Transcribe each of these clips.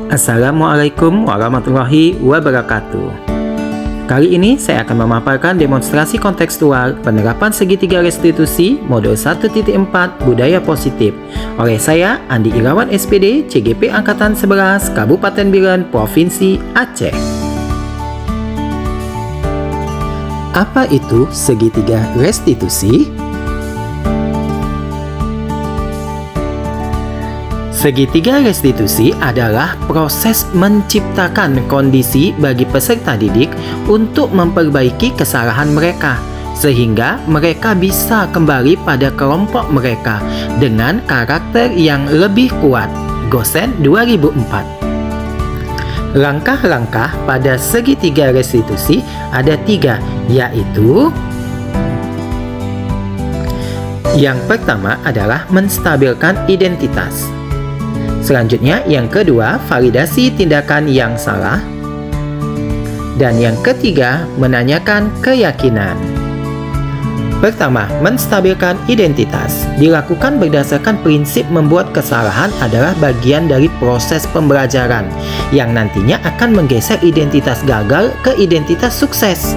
Assalamualaikum warahmatullahi wabarakatuh. Kali ini saya akan memaparkan demonstrasi kontekstual penerapan segitiga restitusi modul 1.4 budaya positif oleh saya Andi Irawan SPD CGP Angkatan 11 Kabupaten Biren Provinsi Aceh. Apa itu segitiga restitusi? Segitiga restitusi adalah proses menciptakan kondisi bagi peserta didik untuk memperbaiki kesalahan mereka, sehingga mereka bisa kembali pada kelompok mereka dengan karakter yang lebih kuat. Gosen 2004. Langkah-langkah pada segitiga restitusi ada 3, yaitu yang pertama adalah menstabilkan identitas. Selanjutnya, yang kedua, validasi tindakan yang salah. Dan yang ketiga, menanyakan keyakinan. Pertama, menstabilkan identitas. Dilakukan berdasarkan prinsip membuat kesalahan adalah bagian dari proses pembelajaran yang nantinya akan menggeser identitas gagal ke identitas sukses.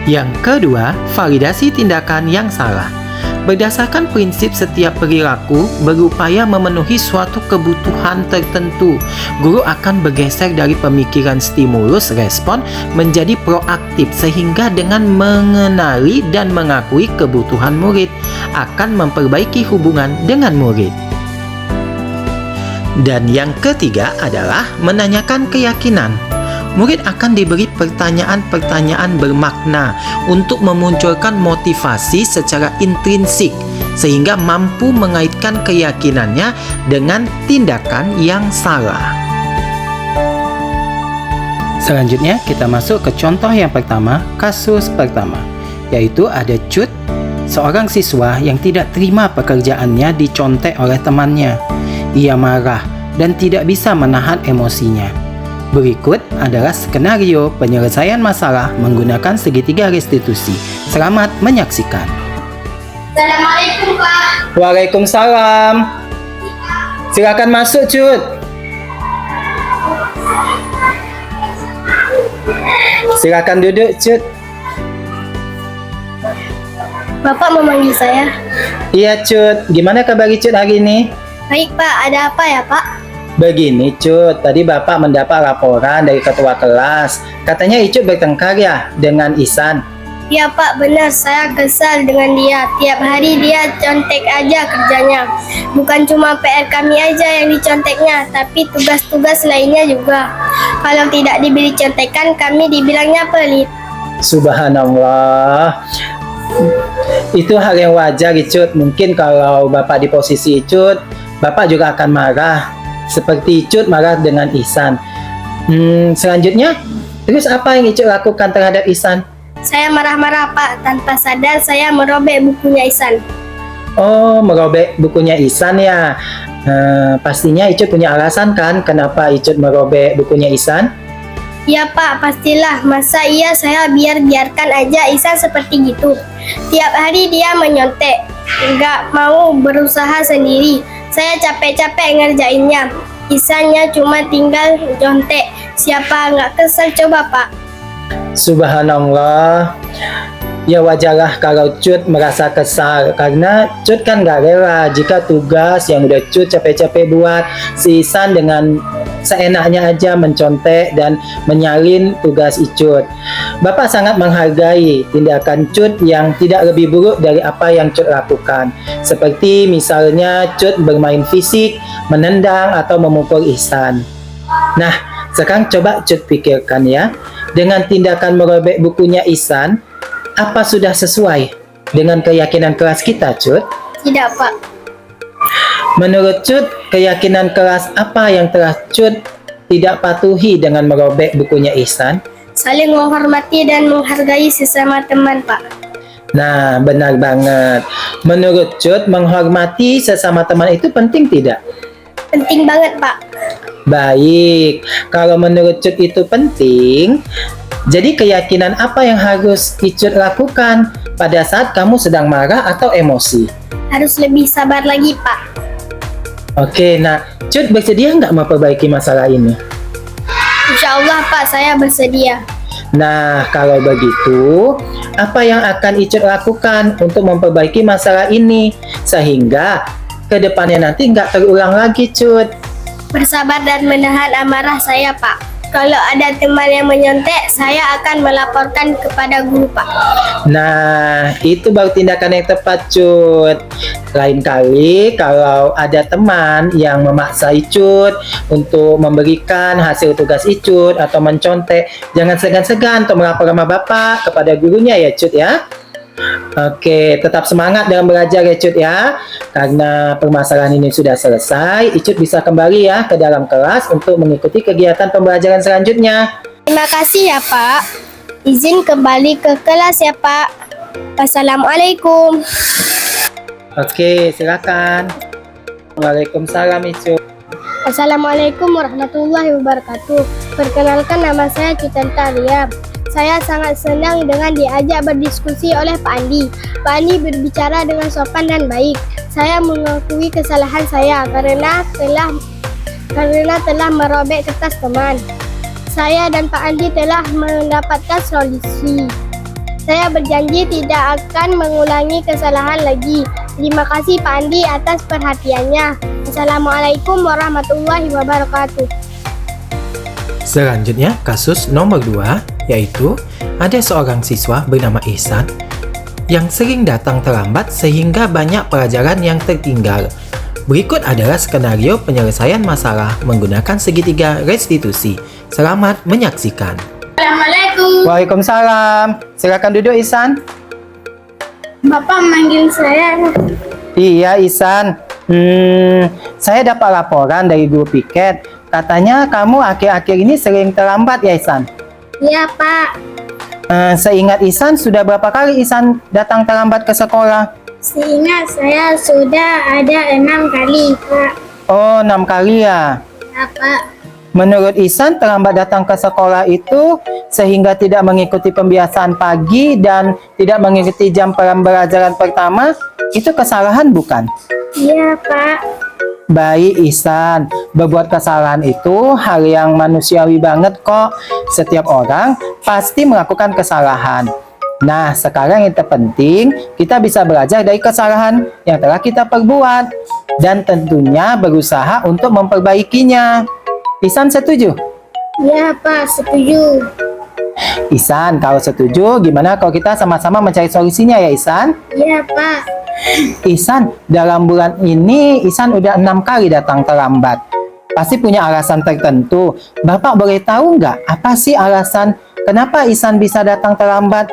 Yang kedua, validasi tindakan yang salah. Berdasarkan prinsip setiap perilaku berupaya memenuhi suatu kebutuhan tertentu, guru akan bergeser dari pemikiran stimulus respon menjadi proaktif sehingga dengan mengenali dan mengakui kebutuhan murid akan memperbaiki hubungan dengan murid. Dan yang ketiga adalah menanyakan keyakinan. Murid akan diberi pertanyaan-pertanyaan bermakna untuk memunculkan motivasi secara intrinsik sehingga mampu mengaitkan keyakinannya dengan tindakan yang salah. Selanjutnya kita masuk ke contoh yang pertama, kasus pertama, yaitu ada Cut, seorang siswa yang tidak terima pekerjaannya dicontek oleh temannya. Ia marah dan tidak bisa menahan emosinya. Berikut adalah skenario penyelesaian masalah menggunakan segitiga restitusi. Selamat menyaksikan. Assalamualaikum, Pak. Waalaikumsalam. Silakan masuk, Cut. Silakan duduk, Cut. Bapak memanggil saya. Iya, Cut. Gimana kabar Cut hari ini? Baik, Pak. Ada apa ya, Pak? Begini, Cut. Tadi Bapak mendapat laporan dari ketua kelas. Katanya Icut bertengkar ya dengan Ihsan. Ya, Pak. Benar. Saya kesal dengan dia. Tiap hari dia contek aja kerjanya. Bukan cuma PR kami aja yang diconteknya, tapi tugas-tugas lainnya juga. Kalau tidak diberi contekan, kami dibilangnya pelit. Subhanallah. Itu hal yang wajar, Icut. Mungkin kalau Bapak di posisi Icut, Bapak juga akan marah. Seperti Icut marah dengan Ihsan. Selanjutnya, terus apa yang Icut lakukan terhadap Ihsan? Saya marah-marah, Pak. Tanpa sadar saya merobek bukunya Ihsan. Oh, merobek bukunya Ihsan ya. Pastinya Icut punya alasan kan kenapa Icut merobek bukunya Ihsan? Ya, Pak, pastilah. Masa iya saya biarkan aja Ihsan seperti gitu. Tiap hari dia menyontek. Nggak mau berusaha sendiri. Saya capek-capek ngerjainnya. Ihsannya cuma tinggal jontek. Siapa nggak kesel coba, Pak? Subhanallah. Ya wajarlah kalau Cut merasa kesal karena Cut kan gak rela jika tugas yang udah Cut capek-capek buat si Ihsan dengan seenaknya aja mencontek dan menyalin tugas Icut. Bapak sangat menghargai tindakan Cut yang tidak lebih buruk dari apa yang Cut lakukan. Seperti misalnya Cut bermain fisik, menendang atau memukul Ihsan. Nah, sekarang coba Cut pikirkan ya. Dengan tindakan merobek bukunya Ihsan, apa sudah sesuai dengan keyakinan kelas kita, Cut? Tidak, Pak. Menurut Cut, keyakinan kelas apa yang telah Cut tidak patuhi dengan merobek bukunya Ihsan? Saling menghormati dan menghargai sesama teman, Pak. Nah, benar banget. Menurut Cut, menghormati sesama teman itu penting tidak? Penting banget, Pak. Baik, kalau menurut Cut itu penting, jadi keyakinan apa yang harus Icut lakukan pada saat kamu sedang marah atau emosi. Harus lebih sabar lagi, Pak. Oke, nah, Cut bersedia nggak memperbaiki masalah ini? Insya Allah, Pak, saya bersedia. Nah, kalau begitu, apa yang akan Icut lakukan untuk memperbaiki masalah ini? Sehingga kedepannya nanti nggak terulang lagi, Cut. Bersabar dan menahan amarah saya, Pak. Kalau ada teman yang menyontek, saya akan melaporkan kepada guru, Pak. Nah, itu baru tindakan yang tepat, Cut. Lain kali kalau ada teman yang memaksa Icut untuk memberikan hasil tugas Icut atau mencontek, jangan segan-segan untuk melapor sama Bapak kepada gurunya ya, Cut ya. Oke, tetap semangat dalam belajar ya, Cut ya. Karena permasalahan ini sudah selesai, Icut bisa kembali ya ke dalam kelas untuk mengikuti kegiatan pembelajaran selanjutnya. Terima kasih ya, Pak. Izin kembali ke kelas ya, Pak. Wassalamualaikum. Oke, silakan. Waalaikumsalam, Icut. Assalamualaikum warahmatullahi wabarakatuh. Perkenalkan, nama saya Cutanta Alia. Saya sangat senang dengan diajak berdiskusi oleh Pak Andi. Pak Andi berbicara dengan sopan dan baik. Saya mengakui kesalahan saya karena telah merobek kertas teman. Saya dan Pak Andi telah mendapatkan solusi. Saya berjanji tidak akan mengulangi kesalahan lagi. Terima kasih Pak Andi atas perhatiannya. Assalamualaikum warahmatullahi wabarakatuh. Selanjutnya, kasus nomor 2, yaitu ada seorang siswa bernama Ihsan yang sering datang terlambat sehingga banyak pelajaran yang tertinggal. Berikut adalah skenario penyelesaian masalah menggunakan segitiga restitusi. Selamat menyaksikan. Assalamualaikum. Waalaikumsalam. Silakan duduk, Ihsan. Bapak manggil saya. Iya, Ihsan. Saya dapat laporan dari guru piket. Katanya kamu akhir-akhir ini sering terlambat ya, Ihsan? Iya, Pak. Seingat Ihsan, sudah berapa kali Ihsan datang terlambat ke sekolah? Seingat saya sudah ada 6 kali, Pak. Oh, 6 kali ya. Ya, Pak. Menurut Ihsan, terlambat datang ke sekolah itu sehingga tidak mengikuti pembiasaan pagi dan tidak mengikuti jam pembelajaran pertama, itu kesalahan bukan? Iya, Pak. Baik, Ihsan. Berbuat kesalahan itu hal yang manusiawi banget kok. Setiap orang pasti melakukan kesalahan. Nah, sekarang yang terpenting, kita bisa belajar dari kesalahan yang telah kita perbuat. Dan tentunya berusaha untuk memperbaikinya. Ihsan setuju? Iya, Pak. Setuju. Ihsan, kalau setuju, gimana kalau kita sama-sama mencari solusinya ya, Ihsan? Iya, Pak. Ihsan, dalam bulan ini Ihsan udah 6 kali datang terlambat. Pasti punya alasan tertentu. Bapak boleh tahu nggak apa sih alasan kenapa Ihsan bisa datang terlambat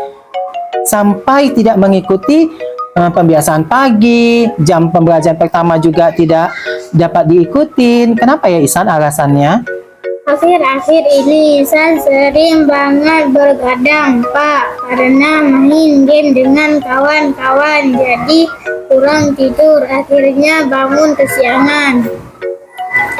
sampai tidak mengikuti pembiasaan pagi, jam pembelajaran pertama juga tidak dapat diikutin. Kenapa ya, Ihsan, alasannya? Akhir-akhir ini saya sering banget bergadang, Pak, karena main game dengan kawan-kawan, jadi kurang tidur, akhirnya bangun kesiangan.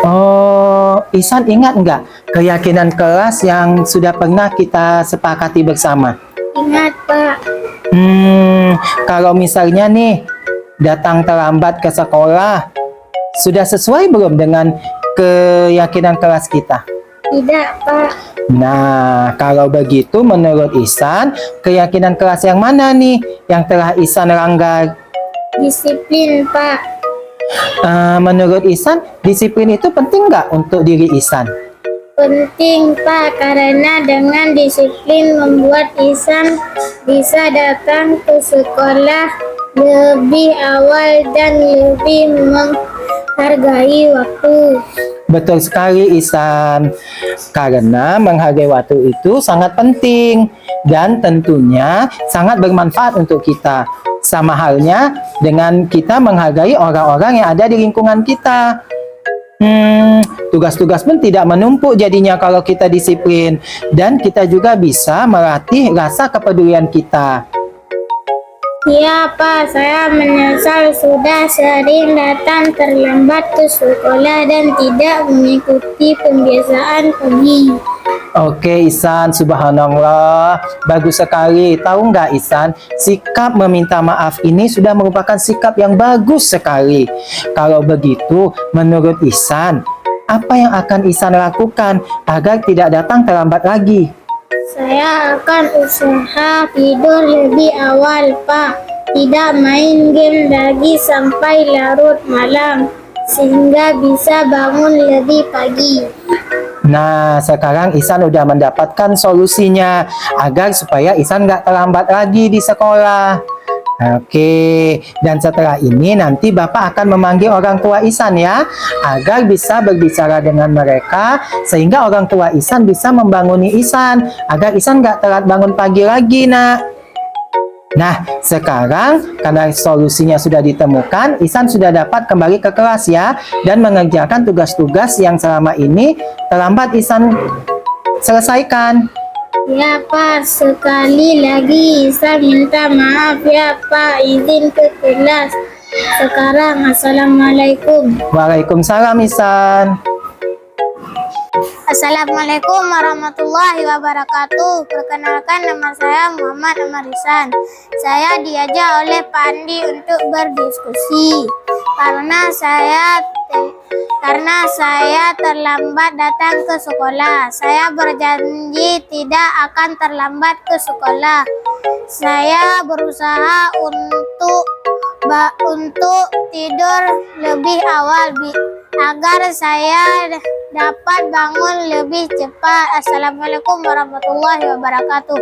Oh, Ihsan ingat nggak keyakinan kelas yang sudah pernah kita sepakati bersama? Ingat, Pak. Kalau misalnya nih datang terlambat ke sekolah, sudah sesuai belum dengan keyakinan kelas kita? Tidak, Pak. Nah, kalau begitu menurut Ihsan, keyakinan kelas yang mana nih yang telah Ihsan langgar? Disiplin, Pak. Menurut Ihsan, disiplin itu penting nggak untuk diri Ihsan? Penting, Pak, karena dengan disiplin membuat Ihsan bisa datang ke sekolah lebih awal dan lebih menghargai waktu. Betul sekali, Ihsan. Karena menghargai waktu itu sangat penting dan tentunya sangat bermanfaat untuk kita. Sama halnya dengan kita menghargai orang-orang yang ada di lingkungan kita. Tugas-tugas pun tidak menumpuk jadinya kalau kita disiplin. Dan kita juga bisa melatih rasa kepedulian kita. Iya, Pak, saya menyesal sudah sering datang terlambat ke sekolah dan tidak mengikuti pembiasaan pagi. Oke Ihsan, subhanallah, bagus sekali. Tahu nggak Ihsan, sikap meminta maaf ini sudah merupakan sikap yang bagus sekali. Kalau begitu, menurut Ihsan, apa yang akan Ihsan lakukan agar tidak datang terlambat lagi? Saya akan usaha tidur lebih awal, Pak. Tidak main game lagi sampai larut malam, sehingga bisa bangun lebih pagi. Nah, sekarang Ihsan udah mendapatkan solusinya agar supaya Ihsan nggak terlambat lagi di sekolah. Oke, dan setelah ini nanti Bapak akan memanggil orang tua Ihsan ya, agar bisa berbicara dengan mereka sehingga orang tua Ihsan bisa membanguni Ihsan agar Ihsan nggak telat bangun pagi lagi, Nak. Nah, sekarang karena solusinya sudah ditemukan, Ihsan sudah dapat kembali ke kelas ya, dan mengerjakan tugas-tugas yang selama ini terlambat Ihsan selesaikan. Ya, Pak. Sekali lagi saya minta maaf ya, Pak. Izin ke kelas. Sekarang, Assalamualaikum. Waalaikumsalam Ihsan. Assalamualaikum warahmatullahi wabarakatuh. Perkenalkan, nama saya Muhammad Amarisan. Saya diajak oleh Pak Andi untuk berdiskusi karena saya terlambat datang ke sekolah. Saya berjanji tidak akan terlambat ke sekolah. Saya berusaha untuk tidur lebih awal agar saya dapat bangun lebih cepat. Assalamualaikum warahmatullahi wabarakatuh.